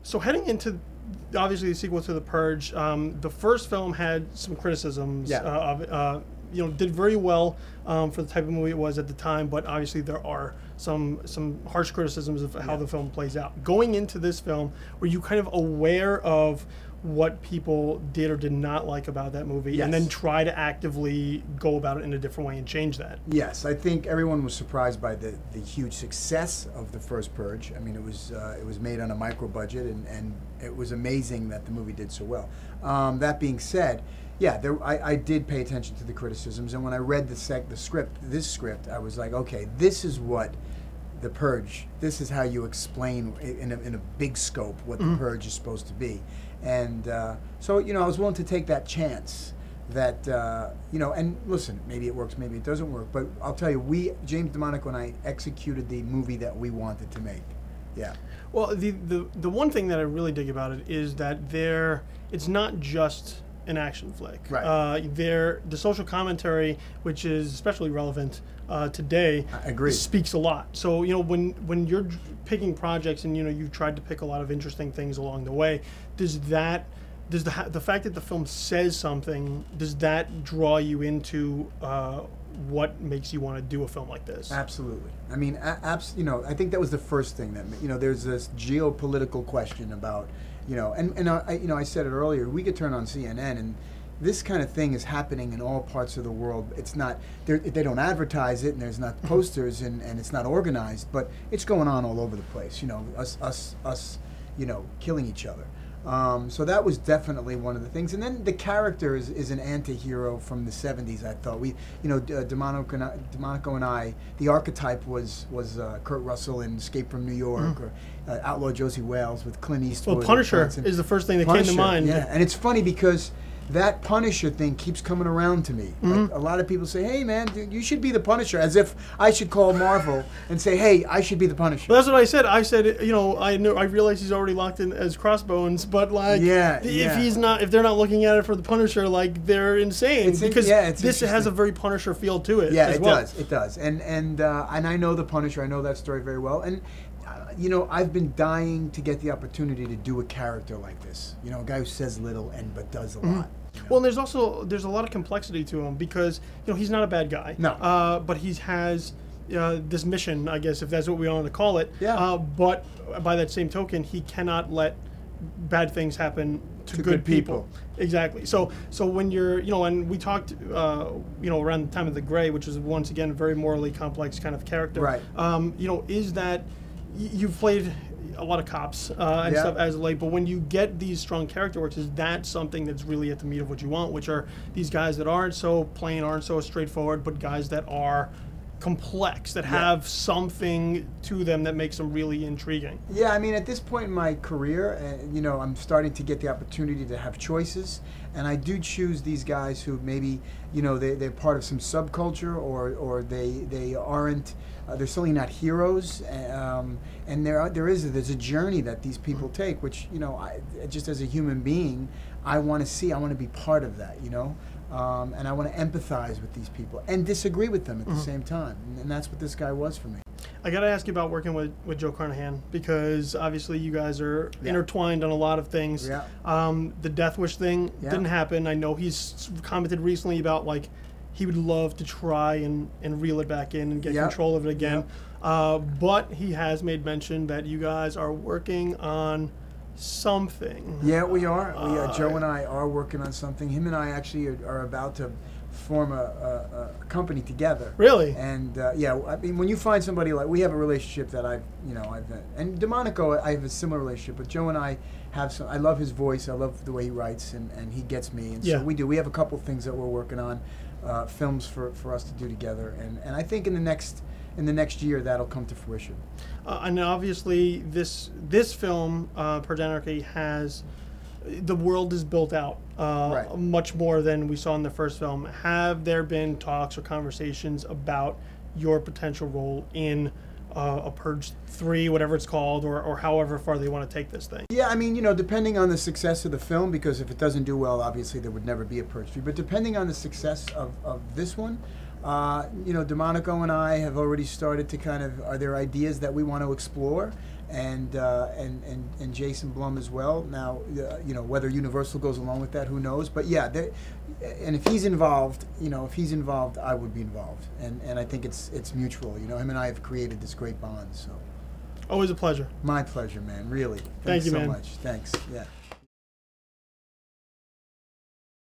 So heading into obviously the sequel to The Purge, the first film had some criticisms of it. Did very well for the type of movie it was at the time, but obviously there are some harsh criticisms of how the film plays out. Going into this film, were you kind of aware of what people did or did not like about that movie, and then try to actively go about it in a different way and change that? Yes, I think everyone was surprised by the huge success of the first Purge. I mean, it was made on a micro budget, and it was amazing that the movie did so well. That being said, I did pay attention to the criticisms, and when I read this script, I was like, okay, this is what the Purge, this is how you explain in a big scope what the Purge is supposed to be. And so, I was willing to take that chance that, and listen, maybe it works, maybe it doesn't work, but I'll tell you, James DeMonico and I executed the movie that we wanted to make. Yeah. Well, the one thing that I really dig about it is that it's not just an action flick. Right. The social commentary, which is especially relevant today, I agree, speaks a lot. So when you're picking projects and you've tried to pick a lot of interesting things along the way, does the fact that the film says something, does that draw you into what makes you want to do a film like this? Absolutely. I mean, I think that was the first thing that there's this geopolitical question about. I said it earlier, we could turn on CNN and this kind of thing is happening in all parts of the world. It's not, they don't advertise it, and there's not posters, and it's not organized, but it's going on all over the place, us killing each other. So that was definitely one of the things. And then the character is an anti-hero from the 70s, I thought. DeMonico and I, the archetype was Kurt Russell in Escape from New York, or Outlaw Josie Wales with Clint Eastwood. Well, Punisher is the first thing that came to mind. Yeah, and it's funny because that Punisher thing keeps coming around to me. Like, a lot of people say, hey man, dude, you should be the Punisher, as if I should call Marvel and say, hey, I should be the Punisher. Well, that's what I said. I said, I realize he's already locked in as Crossbones, but like, if they're not looking at it for the Punisher, like, they're insane, because this has a very Punisher feel to it. Yeah, as it does. And I know the Punisher. I know that story very well. And I've been dying to get the opportunity to do a character like this. A guy who says little but does a lot. Well, and there's a lot of complexity to him, because he's not a bad guy. No. But he has this mission, I guess, if that's what we want to call it. Yeah. But by that same token, he cannot let bad things happen to good people. Exactly. So when you're, and we talked, around the time of The Gray, which was once again a very morally complex kind of character. Right. Is that you've played a lot of cops and stuff as of late, but when you get these strong character works, is that something that's really at the meat of what you want, which are these guys that aren't so plain, aren't so straightforward, but guys that are complex, that have something to them that makes them really intriguing? Yeah, I mean, at this point in my career, I'm starting to get the opportunity to have choices, and I do choose these guys who maybe, they're part of some subculture, or they aren't, they're certainly not heroes, and there's a journey that these people take, which, just as a human being, I want to be part of that, and I want to empathize with these people and disagree with them at the same time, and that's what this guy was for me. I got to ask you about working with Joe Carnahan, because obviously you guys are intertwined on a lot of things. Yeah. The Death Wish thing didn't happen. I know he's commented recently about, like, he would love to try and reel it back in and get control of it again. But he has made mention that you guys are working on something. Yeah, we are. Joe and I are working on something. Him and I actually are about to form a company together. Really? And I mean, when you find somebody like, we have a relationship that and DeMonico, I have a similar relationship, but Joe and I have some. I love his voice. I love the way he writes, and he gets me. And so we do. We have a couple things that we're working on, films for us to do together, and I think in the next year that'll come to fruition. And obviously, this film, Purge Anarchy, the world is built out much more than we saw in the first film. Have there been talks or conversations about your potential role in a Purge 3, whatever it's called, or however far they want to take this thing? Yeah, I mean, depending on the success of the film, because if it doesn't do well, obviously there would never be a Purge 3. But depending on the success of this one, You know, DeMonico and I have already started to kind of, are there ideas that we want to explore? And Jason Blum as well. Now, you know, whether Universal goes along with that, who knows? But yeah, and if he's involved, you know, if he's involved, I would be involved. And I think it's mutual. You know, him and I have created this great bond. So, always a pleasure. My pleasure, man. Really. Thank you, so man. much. Thanks. Yeah.